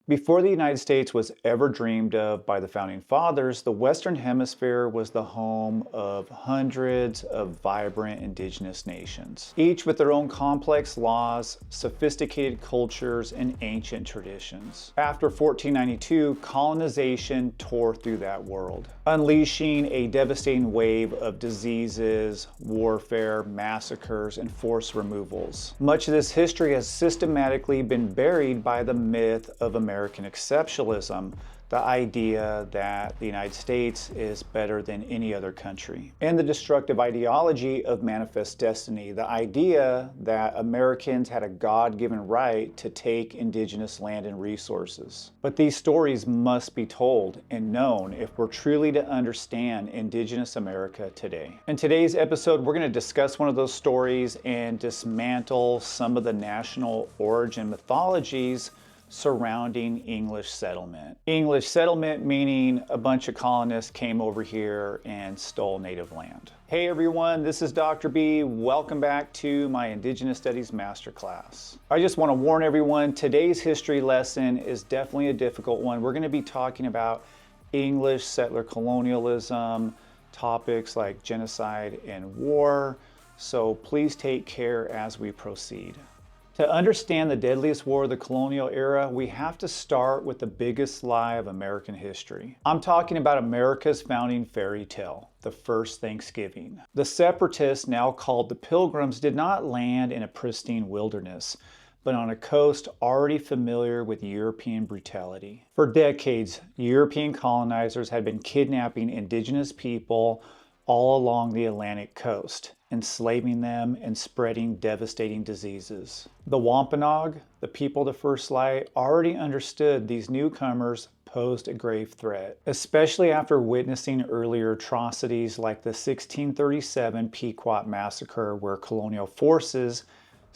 Before the United States was ever dreamed of by the Founding Fathers, the Western Hemisphere was the home of hundreds of vibrant indigenous nations, each with their own complex laws, sophisticated cultures, and ancient traditions. After 1492, colonization tore through that world, unleashing a devastating wave of diseases, warfare, massacres, and forced removals. Much of this history has systematically been buried by the myth of American exceptionalism, the idea that the United States is better than any other country, and the destructive ideology of manifest destiny, the idea that Americans had a God-given right to take indigenous land and resources. But these stories must be told and known if we're truly to understand indigenous America today. In today's episode, we're going to discuss one of those stories and dismantle some of the national origin mythologies surrounding English settlement. English settlement meaning a bunch of colonists came over here and stole native land. Hey everyone, this is Dr. B. Welcome back to my Indigenous Studies Masterclass. I just want to warn everyone, today's history lesson is definitely a difficult one. We're going to be talking about English settler colonialism, topics like genocide and war, so please take care as we proceed. To understand the deadliest war of the colonial era, we have to start with the biggest lie of American history. I'm talking about America's founding fairy tale, the first Thanksgiving. The separatists, now called the Pilgrims, did not land in a pristine wilderness, but on a coast already familiar with European brutality. For decades, European colonizers had been kidnapping indigenous people all along the Atlantic coast, enslaving them and spreading devastating diseases. The Wampanoag, the people of the first light, already understood these newcomers posed a grave threat, especially after witnessing earlier atrocities like the 1637 Pequot massacre, where colonial forces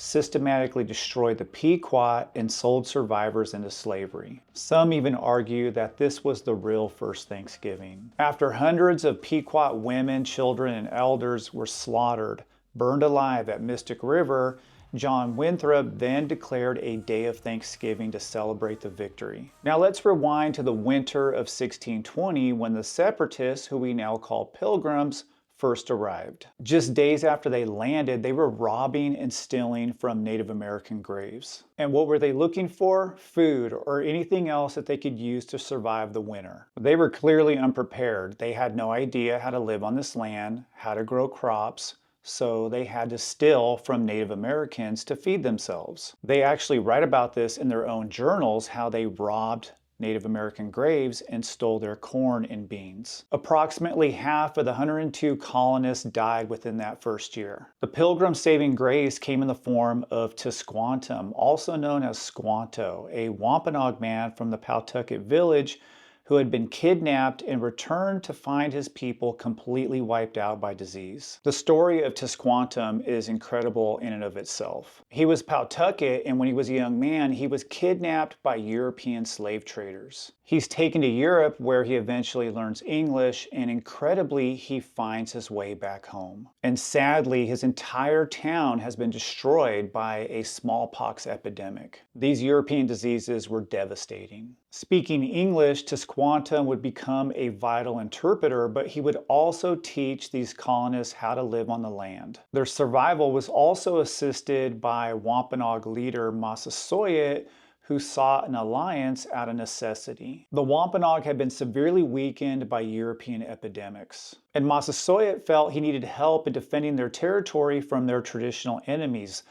systematically destroyed the Pequot and sold survivors into slavery. Some even argue that this was the real first Thanksgiving. After hundreds of Pequot women, children, and elders were slaughtered, burned alive at Mystic River, John Winthrop then declared a day of Thanksgiving to celebrate the victory. Now let's rewind to the winter of 1620 when the separatists, who we now call Pilgrims, first arrived. Just days after they landed, they were robbing and stealing from Native American graves. And what were they looking for? Food or anything else that they could use to survive the winter. They were clearly unprepared. They had no idea how to live on this land, how to grow crops, so they had to steal from Native Americans to feed themselves. They actually write about this in their own journals, how they robbed Native American graves and stole their corn and beans. Approximately half of the 102 colonists died within that first year. The Pilgrim's saving grace came in the form of Tisquantum, also known as Squanto, a Wampanoag man from the Pawtucket village who had been kidnapped and returned to find his people completely wiped out by disease. The story of Tisquantum is incredible in and of itself. He was Pawtucket, and when he was a young man, he was kidnapped by European slave traders. He's taken to Europe, where he eventually learns English, and incredibly, he finds his way back home. And sadly, his entire town has been destroyed by a smallpox epidemic. These European diseases were devastating. Speaking English, Tisquantum would become a vital interpreter, but he would also teach these colonists how to live on the land. Their survival was also assisted by Wampanoag leader Massasoit, who sought an alliance out of necessity. The Wampanoag had been severely weakened by European epidemics, and Massasoit felt he needed help in defending their territory from their traditional enemies.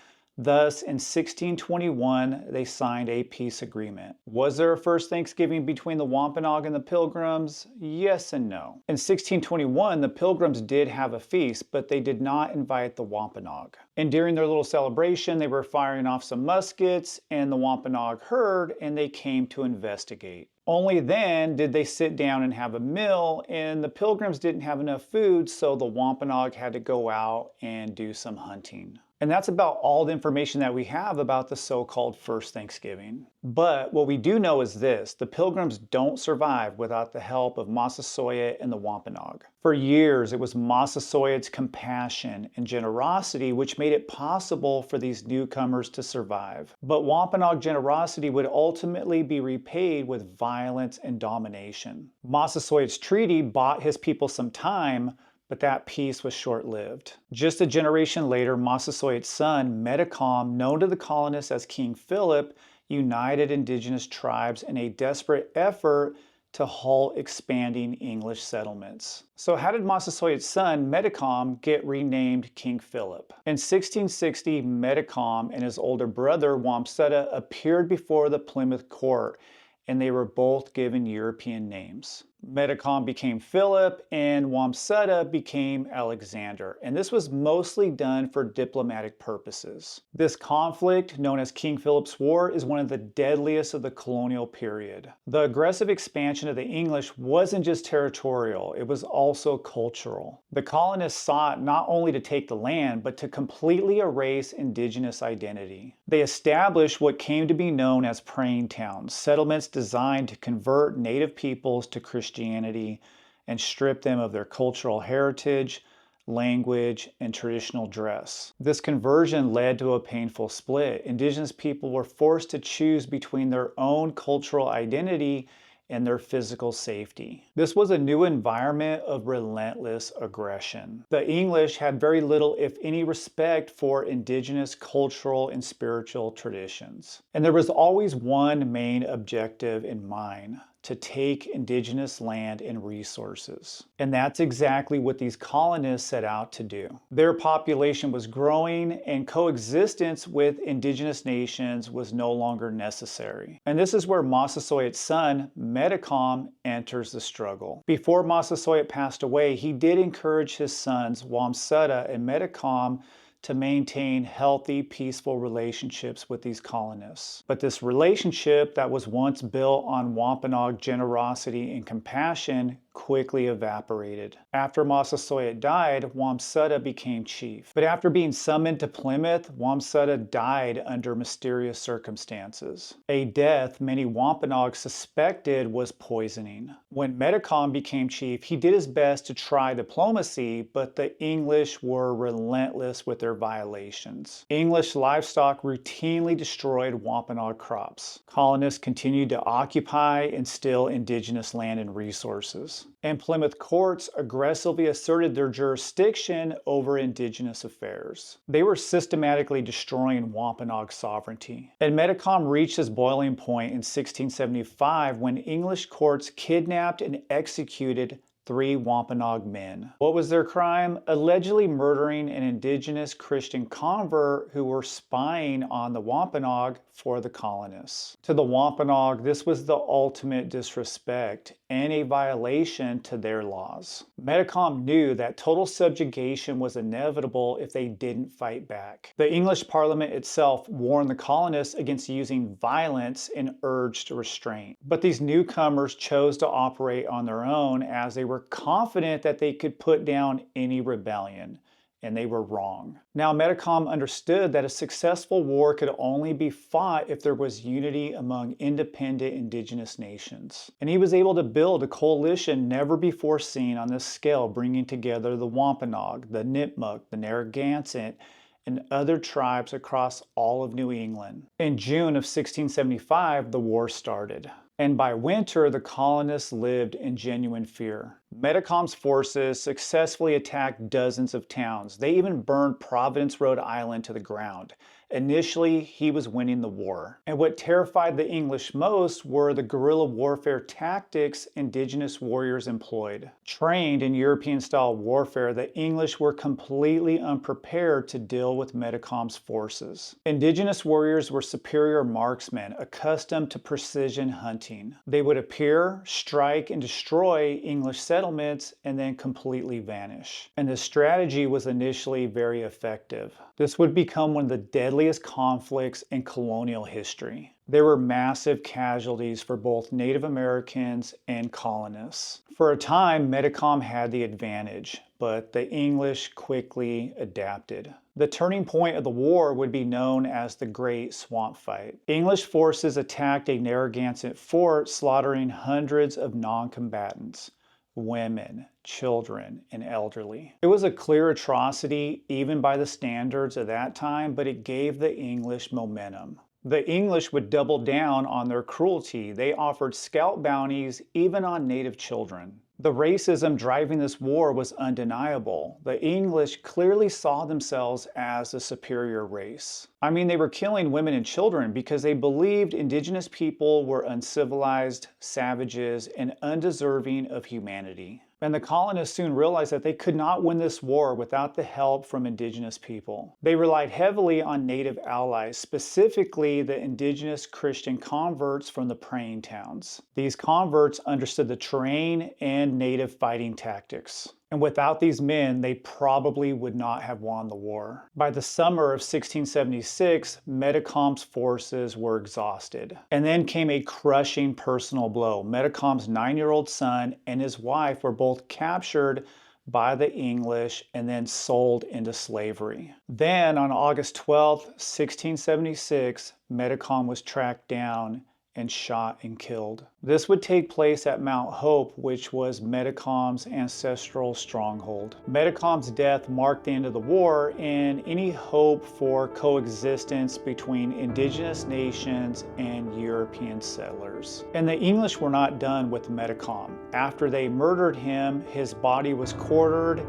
Thus, in 1621, they signed a peace agreement. Was there a first Thanksgiving between the Wampanoag and the Pilgrims? Yes and no. In 1621, the Pilgrims did have a feast, but they did not invite the Wampanoag. And during their little celebration, they were firing off some muskets, and the Wampanoag heard, and they came to investigate. Only then did they sit down and have a meal, and the Pilgrims didn't have enough food, so the Wampanoag had to go out and do some hunting. And that's about all the information that we have about the so-called First Thanksgiving. But what we do know is this: the Pilgrims don't survive without the help of Massasoit and the Wampanoag. For years, it was Massasoit's compassion and generosity which made it possible for these newcomers to survive. But Wampanoag generosity would ultimately be repaid with violence and domination. Massasoit's treaty bought his people some time, but that peace was short-lived. Just a generation later, Massasoit's son, Metacom, known to the colonists as King Philip, united indigenous tribes in a desperate effort to halt expanding English settlements. So how did Massasoit's son, Metacom, get renamed King Philip? In 1660, Metacom and his older brother, Wamsutta, appeared before the Plymouth court, and they were both given European names. Metacom became Philip and Wamsutta became Alexander, and this was mostly done for diplomatic purposes. This conflict, known as King Philip's War, is one of the deadliest of the colonial period. The aggressive expansion of the English wasn't just territorial, it was also cultural. The colonists sought not only to take the land, but to completely erase indigenous identity. They established what came to be known as praying towns, settlements designed to convert native peoples to Christianity and strip them of their cultural heritage, language, and traditional dress. This conversion led to a painful split. Indigenous people were forced to choose between their own cultural identity and their physical safety. This was a new environment of relentless aggression. The English had very little, if any, respect for indigenous cultural and spiritual traditions. And there was always one main objective in mind: to take indigenous land and resources. And that's exactly what these colonists set out to do. Their population was growing, and coexistence with indigenous nations was no longer necessary. And this is where Massasoit's son, Metacom, enters the struggle. Before Massasoit passed away, he did encourage his sons, Wamsutta and Metacom, to maintain healthy, peaceful relationships with these colonists. But this relationship that was once built on Wampanoag generosity and compassion quickly evaporated. After Massasoit died, Wamsutta became chief. But after being summoned to Plymouth, Wamsutta died under mysterious circumstances. A death many Wampanoag suspected was poisoning. When Metacom became chief, he did his best to try diplomacy, but the English were relentless with their violations. English livestock routinely destroyed Wampanoag crops. Colonists continued to occupy and steal indigenous land and resources. And Plymouth courts aggressively asserted their jurisdiction over indigenous affairs. They were systematically destroying Wampanoag sovereignty. And Metacom reached his boiling point in 1675 when English courts kidnapped and executed 3 Wampanoag men. What was their crime? Allegedly murdering an indigenous Christian convert who were spying on the Wampanoag for the colonists. To the Wampanoag, this was the ultimate disrespect and a violation to their laws. Metacom knew that total subjugation was inevitable if they didn't fight back. The English Parliament itself warned the colonists against using violence and urged restraint. But these newcomers chose to operate on their own as they were confident that they could put down any rebellion. And they were wrong. Now, Metacom understood that a successful war could only be fought if there was unity among independent indigenous nations. And he was able to build a coalition never before seen on this scale, bringing together the Wampanoag, the Nipmuc, the Narragansett, and other tribes across all of New England. In June of 1675, the war started. And by winter, the colonists lived in genuine fear. Metacom's forces successfully attacked dozens of towns. They even burned Providence, Rhode Island to the ground. Initially, he was winning the war. And what terrified the English most were the guerrilla warfare tactics indigenous warriors employed. Trained in European-style warfare, the English were completely unprepared to deal with Metacom's forces. Indigenous warriors were superior marksmen, accustomed to precision hunting. They would appear, strike, and destroy English settlements, and then completely vanish. And this strategy was initially very effective. This would become one of the deadliest conflicts in colonial history. There were massive casualties for both Native Americans and colonists. For a time, Metacom had the advantage, but the English quickly adapted. The turning point of the war would be known as the Great Swamp Fight. English forces attacked a Narragansett fort, slaughtering hundreds of non-combatants, women, children, and elderly. It was a clear atrocity, even by the standards of that time, but it gave the English momentum. The English would double down on their cruelty. They offered scalp bounties even on native children. The racism driving this war was undeniable. The English clearly saw themselves as a superior race. I mean, they were killing women and children because they believed indigenous people were uncivilized, savages, and undeserving of humanity. And the colonists soon realized that they could not win this war without the help from indigenous people. They relied heavily on native allies, specifically the indigenous Christian converts from the praying towns. These converts understood the terrain and native fighting tactics. And without these men, they probably would not have won the war. By the summer of 1676, Metacom's forces were exhausted. And then came a crushing personal blow. Metacom's 9-year-old son and his wife were both captured by the English and then sold into slavery. Then on August 12, 1676, Metacom was tracked down and shot and killed. This would take place at Mount Hope, which was Metacom's ancestral stronghold. Metacom's death marked the end of the war and any hope for coexistence between indigenous nations and European settlers. And the English were not done with Metacom. After they murdered him, his body was quartered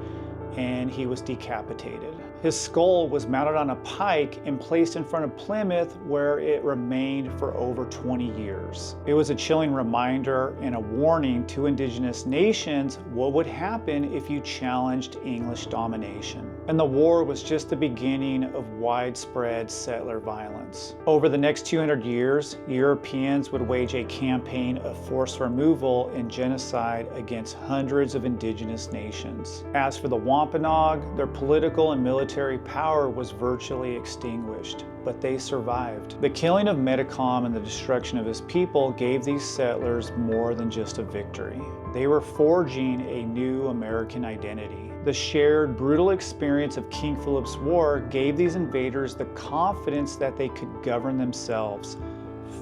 and he was decapitated. His skull was mounted on a pike and placed in front of Plymouth, where it remained for over 20 years. It was a chilling reminder and a warning to indigenous nations what would happen if you challenged English domination. And the war was just the beginning of widespread settler violence. Over the next 200 years, Europeans would wage a campaign of forced removal and genocide against hundreds of indigenous nations. As for the Wampanoag, their political and military power was virtually extinguished, but they survived. The killing of Metacom and the destruction of his people gave these settlers more than just a victory. They were forging a new American identity. The shared brutal experience of King Philip's War gave these invaders the confidence that they could govern themselves,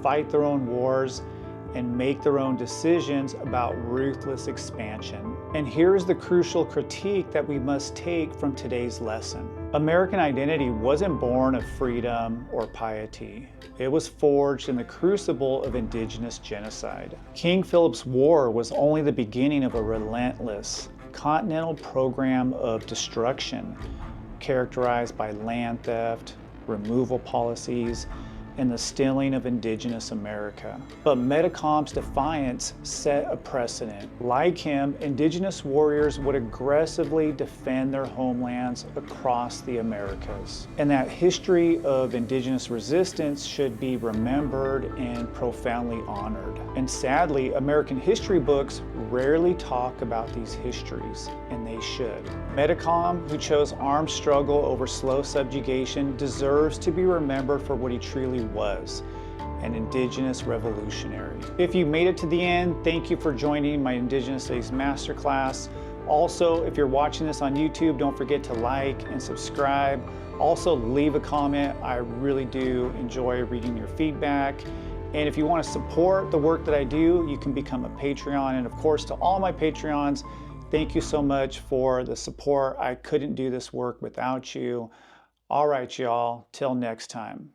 fight their own wars, and make their own decisions about ruthless expansion. And here's the crucial critique that we must take from today's lesson. American identity wasn't born of freedom or piety. It was forged in the crucible of indigenous genocide. King Philip's War was only the beginning of a relentless, continental program of destruction, characterized by land theft, removal policies, and the stealing of indigenous America. But Metacom's defiance set a precedent. Like him, indigenous warriors would aggressively defend their homelands across the Americas. And that history of indigenous resistance should be remembered and profoundly honored. And sadly, American history books rarely talk about these histories, and they should. Metacom, who chose armed struggle over slow subjugation, deserves to be remembered for what he truly was, an indigenous revolutionary. If you made it to the end, thank you for joining my Indigenous Studies Masterclass. Also, if you're watching this on YouTube, don't forget to like and subscribe. Also, leave a comment. I really do enjoy reading your feedback. And if you want to support the work that I do, you can become a Patreon. And of course, to all my Patreons, thank you so much for the support. I couldn't do this work without you. All right, y'all, till next time.